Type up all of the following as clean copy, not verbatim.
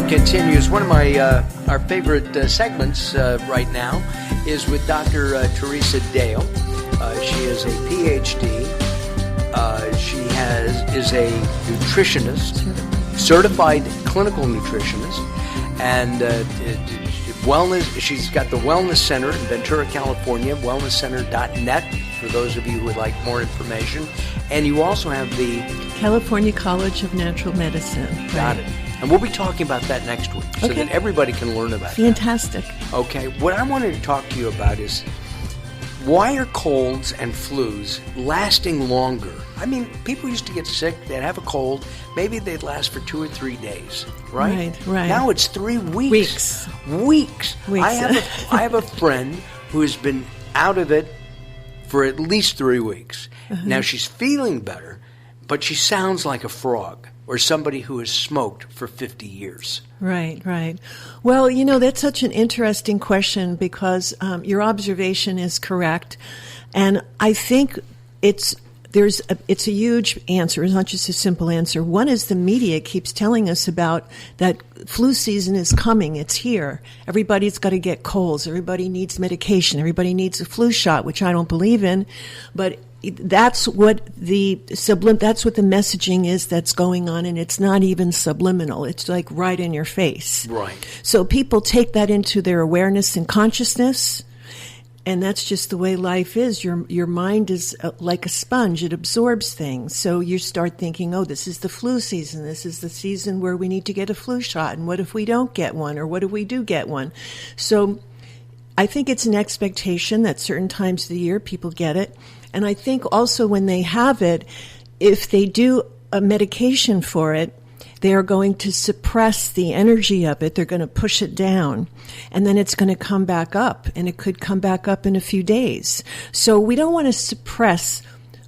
Continues. One of my our favorite segments right now is with Dr. Theresa Dale. She is a PhD. She is a nutritionist, certified clinical nutritionist, and wellness. She's got the Wellness Center in Ventura, California. WellnessCenter.net for those of you who would like more information. And you also have the California College of Natural Medicine. Got it. And we'll be talking about that next week so that everybody can learn about Fantastic. that. Okay. What I wanted to talk to you about is why are colds and flus lasting longer? I mean, people used to get sick, they'd have a cold, maybe they'd last for 2 or 3 days, right? Right. Now it's 3 weeks. Weeks. I have a friend who has been out of it for at least 3 weeks. Now she's feeling better, but she sounds like a frog or somebody who has smoked for 50 years. Right. Well, that's such an interesting question because your observation is correct. And I think it's a huge answer. It's not just a simple answer. One is the media keeps telling us about that flu season is coming. It's here. Everybody's got to get colds. Everybody needs medication. Everybody needs a flu shot, which I don't believe in. But that's what the messaging is that's going on, and it's not even subliminal. It's like right in your face. Right. So people take that into their awareness and consciousness. And that's just the way life is. Your mind is like a sponge. It absorbs things. So you start thinking, oh, this is the flu season. This is the season where we need to get a flu shot. And what if we don't get one? Or what if we do get one? So I think it's an expectation that certain times of the year people get it. And I think also when they have it, if they do a medication for it, they are going to suppress the energy of it. They're going to push it down. And then it's going to come back up. And it could come back up in a few days. So we don't want to suppress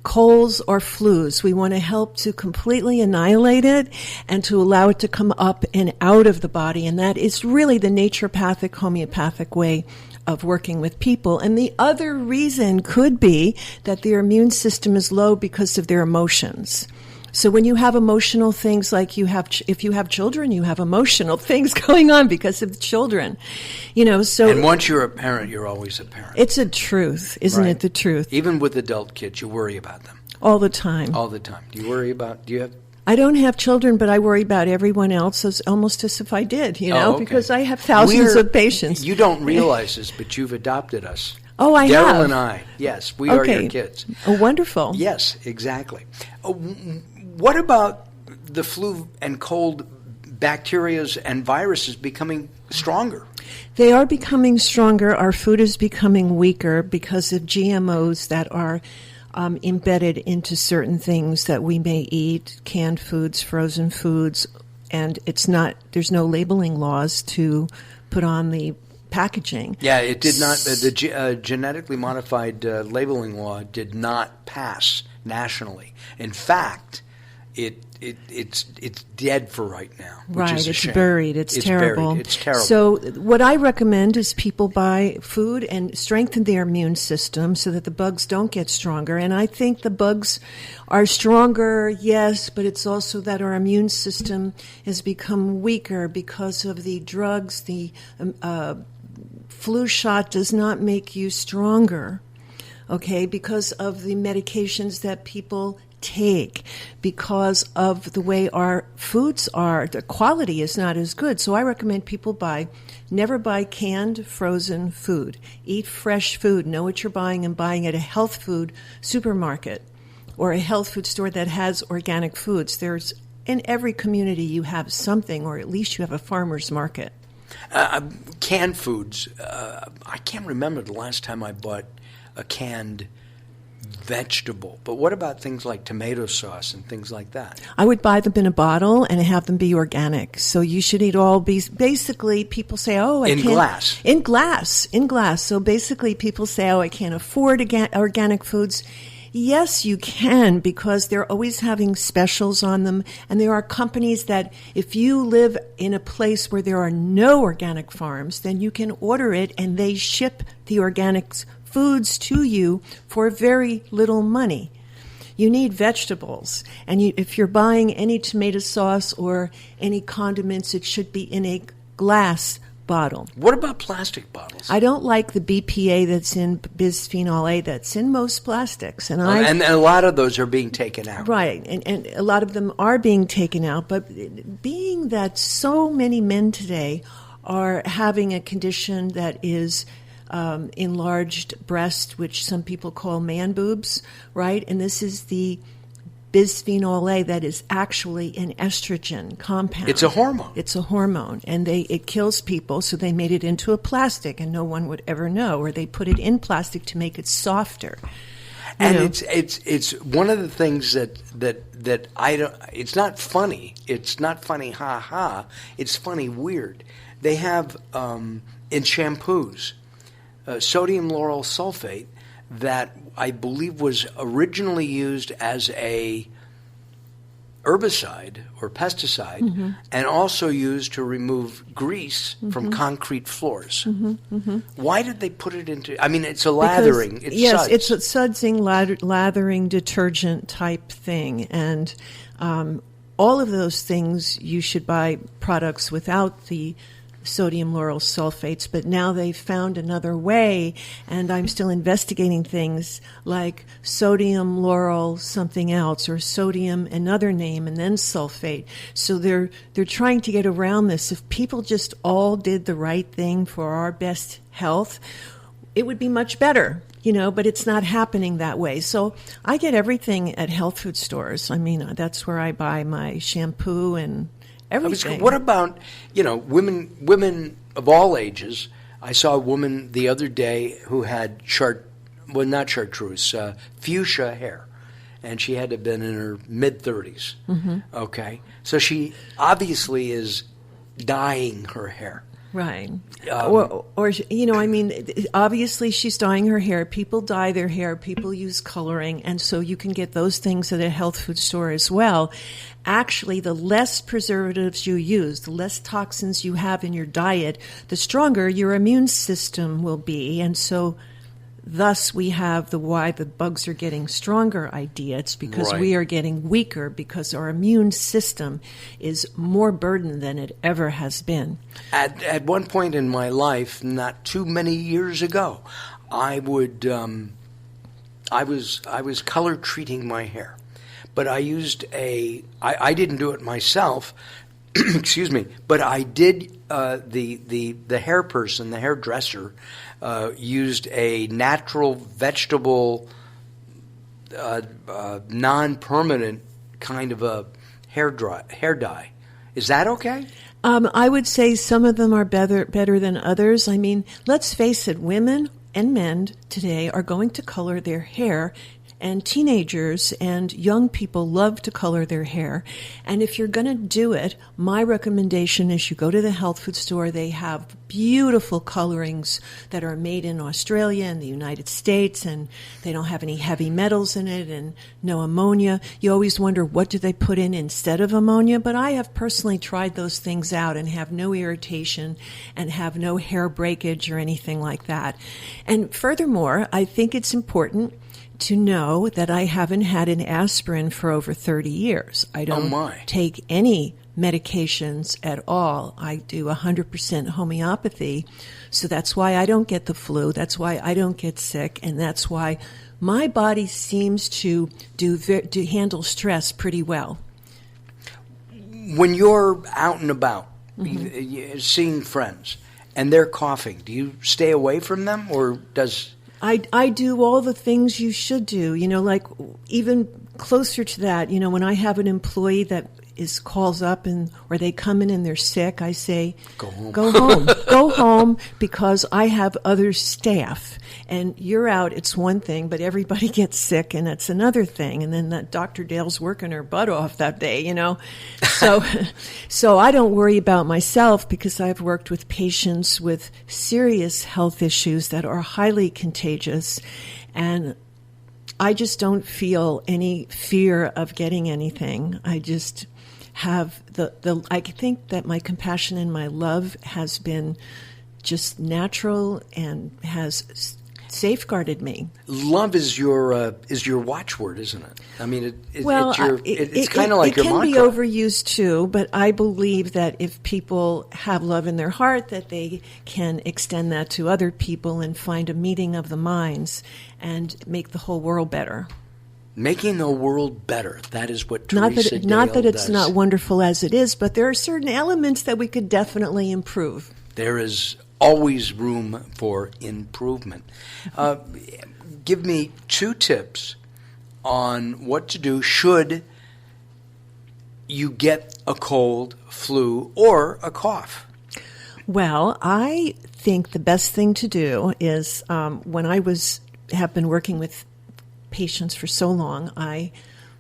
colds or flus. We want to help to completely annihilate it and to allow it to come up and out of the body. And that is really the naturopathic, homeopathic way of working with people. And the other reason could be that their immune system is low because of their emotions. So when you have emotional things like if you have children, you have emotional things going on because of the children, so. And once you're a parent, you're always a parent. It's a truth, isn't it? The truth. Even with adult kids, you worry about them. All the time. All the time. Do you have? I don't have children, but I worry about everyone else almost as if I did, because I have thousands of patients. You don't realize this, but you've adopted us. Oh, I have. Daryl and I. Yes, we are your kids. Oh, wonderful. Yes, exactly. What about the flu and cold bacteria and viruses becoming stronger? They are becoming stronger. Our food is becoming weaker because of GMOs that are embedded into certain things that we may eat, canned foods, frozen foods, and there's no labeling laws to put on the packaging. Yeah, it did not. The genetically modified labeling law did not pass nationally. In fact, it's dead for right now. Which is a shame. Buried. It's terrible. Buried. It's terrible. So what I recommend is people buy food and strengthen their immune system so that the bugs don't get stronger. And I think the bugs are stronger, yes, but it's also that our immune system has become weaker because of the drugs. The flu shot does not make you stronger, okay, because of the medications that people take, because of the way our foods are. The quality is not as good. So I recommend people never buy canned, frozen food. Eat fresh food. Know what you're buying and buying at a health food supermarket or a health food store that has organic foods. There's in every community you have something, or at least you have a farmer's market. Canned foods. I can't remember the last time I bought a canned vegetable. But what about things like tomato sauce and things like that? I would buy them in a bottle and have them be organic. So you should eat basically people say, oh, I can't. In glass. So basically people say, oh, I can't afford organic foods. Yes, you can, because they're always having specials on them. And there are companies that if you live in a place where there are no organic farms, then you can order it and they ship the organic foods to you for very little money. You need vegetables. And if you're buying any tomato sauce or any condiments, it should be in a glass bottle. What about plastic bottles? I don't like the BPA that's in bisphenol A that's in most plastics. And a lot of those are being taken out. Right, and a lot of them are being taken out. But being that so many men today are having a condition that is enlarged breast, which some people call man boobs, right? And this is the bisphenol A that is actually an estrogen compound. It's a hormone. It's a hormone, and it kills people, so they made it into a plastic, and no one would ever know, or they put it in plastic to make it softer. And it's one of the things that I don't. It's not funny. It's not funny, ha ha. It's funny, weird. They have in shampoos sodium lauryl sulfate that I believe was originally used as a herbicide or pesticide, and also used to remove grease from concrete floors. Why did they put it into? I mean, it's a lathering. Yes, it's a sudsing, lathering detergent type thing, and all of those things you should buy products without the sodium lauryl sulfates, but now they've found another way, and I'm still investigating things like sodium lauryl something else, or sodium another name and then sulfate. So they're trying to get around this. If people just all did the right thing for our best health, it would be much better, but it's not happening that way. So I get everything at health food stores. I mean, that's where I buy my shampoo and everything. What about, women of all ages? I saw a woman the other day who had not chartreuse, fuchsia hair, and she had to have been in her mid-30s. Okay, so she obviously is dyeing her hair. Right. Obviously she's dyeing her hair. People dye their hair. People use coloring. And so you can get those things at a health food store as well. Actually, the less preservatives you use, the less toxins you have in your diet, the stronger your immune system will be. And so thus we have the why the bugs are getting stronger idea. It's because we are getting weaker because our immune system is more burdened than it ever has been. At one point in my life, not too many years ago, I was color treating my hair. But I used I didn't do it myself, excuse me, but I did, the hair person, the hairdresser, used a natural vegetable, non-permanent kind of a hair dye. Is that okay? I would say some of them are better than others. I mean, let's face it, women and men today are going to color their hair, and teenagers and young people love to color their hair. And if you're going to do it, my recommendation is you go to the health food store. They have beautiful colorings that are made in Australia and the United States, and they don't have any heavy metals in it and no ammonia. You always wonder, what do they put in instead of ammonia? But I have personally tried those things out and have no irritation and have no hair breakage or anything like that. And furthermore, I think it's important to know that I haven't had an aspirin for over 30 years. I don't take any medications at all. I do 100% homeopathy. So that's why I don't get the flu. That's why I don't get sick. And that's why my body seems to handle stress pretty well. When you're out and about, seeing friends, and they're coughing, do you stay away from them, or does... I do all the things you should do, like even closer to that, when I have an employee that calls up or they come in and they're sick, I say, go home, go home, because I have other staff, and you're out. It's one thing, but everybody gets sick, and it's another thing. And then that Dr. Dale's working her butt off that day, So I don't worry about myself because I've worked with patients with serious health issues that are highly contagious, and I just don't feel any fear of getting anything. I just have I think that my compassion and my love has been just natural and has safeguarded me. Love is your watchword, isn't it? I mean, it's kind of like your mantra. It can be overused too, but I believe that if people have love in their heart, that they can extend that to other people and find a meeting of the minds and make the whole world better. Making the world better. That is what Theresa Dale Not that it's does. not wonderful as it is, but there are certain elements that we could definitely improve. There is always room for improvement. Give me 2 tips on what to do should you get a cold, flu, or a cough. Well, I think the best thing to do is when I have been working with patients for so long, I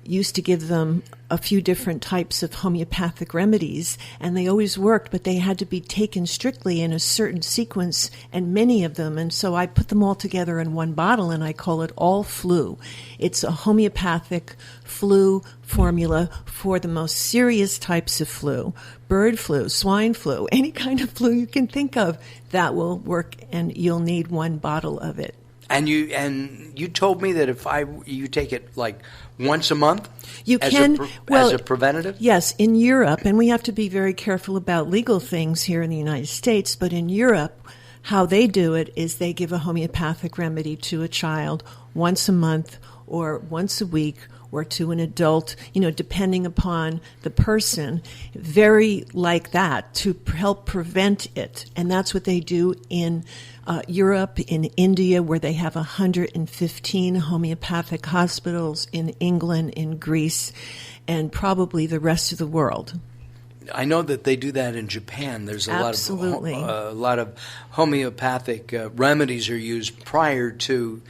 used to give them a few different types of homeopathic remedies, and they always worked, but they had to be taken strictly in a certain sequence, and many of them. And so I put them all together in one bottle, and I call it All Flu. It's a homeopathic flu formula for the most serious types of flu, bird flu, swine flu, any kind of flu you can think of. That will work, and you'll need one bottle of it. And you told me that if you take it like once a month, you can as a preventative. Yes, in Europe, and we have to be very careful about legal things here in the United States. But in Europe, how they do it is they give a homeopathic remedy to a child once a month or once a week, or to an adult, depending upon the person, very like that, to help prevent it. And that's what they do in Europe, in India, where they have 115 homeopathic hospitals, in England, in Greece, and probably the rest of the world. I know that they do that in Japan. There's a lot of homeopathic remedies are used prior to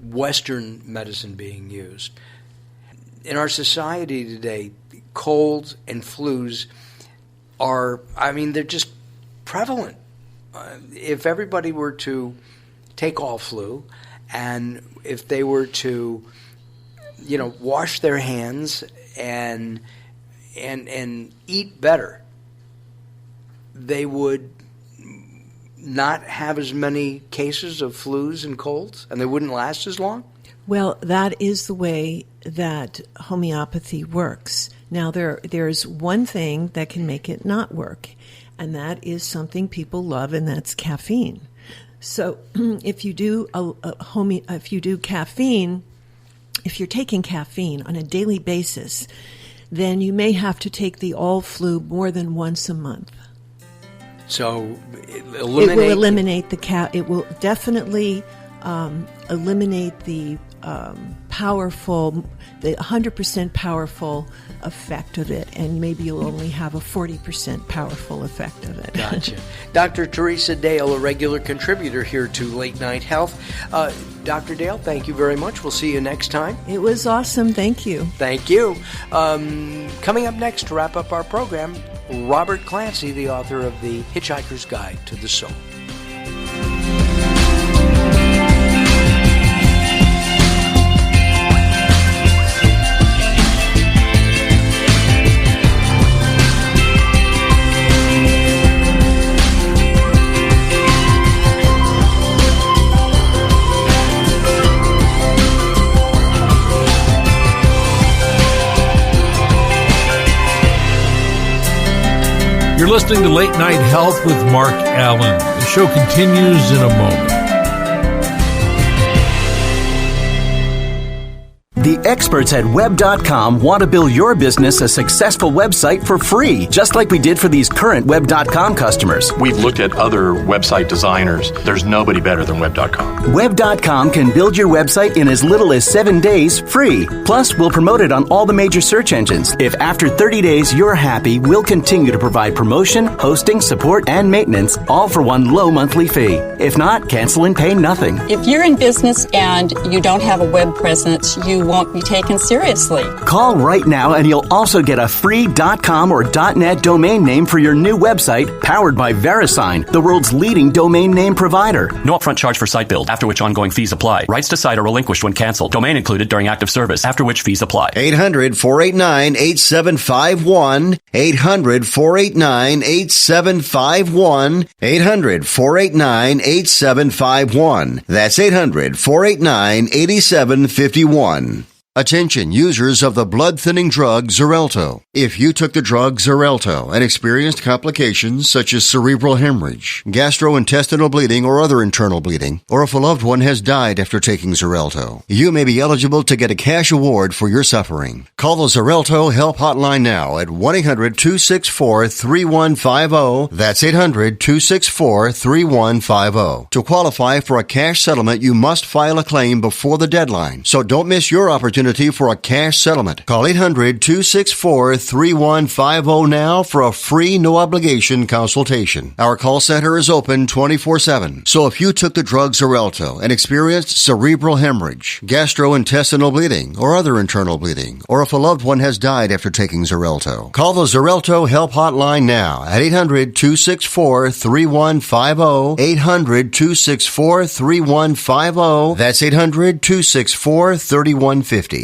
Western medicine being used. In our society today, colds and flus they're just prevalent. If everybody were to take all flu, and if they were to, wash their hands and eat better, they would not have as many cases of flus and colds, and they wouldn't last as long? Well, that is the way that homeopathy works. Now, there's one thing that can make it not work, and that is something people love, and that's caffeine. So, if you do caffeine, if you're taking caffeine on a daily basis, then you may have to take the All Flu more than once a month. So, it will eliminate it will definitely eliminate the 100% powerful effect of it, and maybe you'll only have a 40% powerful effect of it. Gotcha. Dr. Theresa Dale, a regular contributor here to Late Night Health. Dr. Dale, thank you very much. We'll see you next time. It was awesome. Thank you. Thank you. Coming up next to wrap up our program, Robert Clancy, the author of The Hitchhiker's Guide to the Soul. You're listening to Late Night Health with Mark Alyn. The show continues in a moment. The experts at Web.com want to build your business a successful website for free, just like we did for these current Web.com customers. We've looked at other website designers. There's nobody better than Web.com. Web.com can build your website in as little as 7 days free. Plus, we'll promote it on all the major search engines. If after 30 days you're happy, we'll continue to provide promotion, hosting, support, and maintenance, all for one low monthly fee. If not, cancel and pay nothing. If you're in business and you don't have a web presence, you won't be taken seriously. Call right now and you'll also get a free .com or .net domain name for your new website, powered by VeriSign, the world's leading domain name provider. No upfront charge for site build, after which ongoing fees apply. Rights to site are relinquished when canceled. Domain included during active service, after which fees apply. 800-489-8751. 800-489-8751. 800-489-8751. That's 800-489-8751. Attention users of the blood-thinning drug Xarelto. If you took the drug Xarelto and experienced complications such as cerebral hemorrhage, gastrointestinal bleeding or other internal bleeding, or if a loved one has died after taking Xarelto, you may be eligible to get a cash award for your suffering. Call the Xarelto Help Hotline now at 1-800-264-3150. That's 800-264-3150. To qualify for a cash settlement, you must file a claim before the deadline, so don't miss your opportunity for a cash settlement. Call 800-264-3150 now for a free, no-obligation consultation. Our call center is open 24/7. So if you took the drug Xarelto and experienced cerebral hemorrhage, gastrointestinal bleeding, or other internal bleeding, or if a loved one has died after taking Xarelto, call the Xarelto Help Hotline now at 800-264-3150. 800-264-3150. That's 800-264-3150.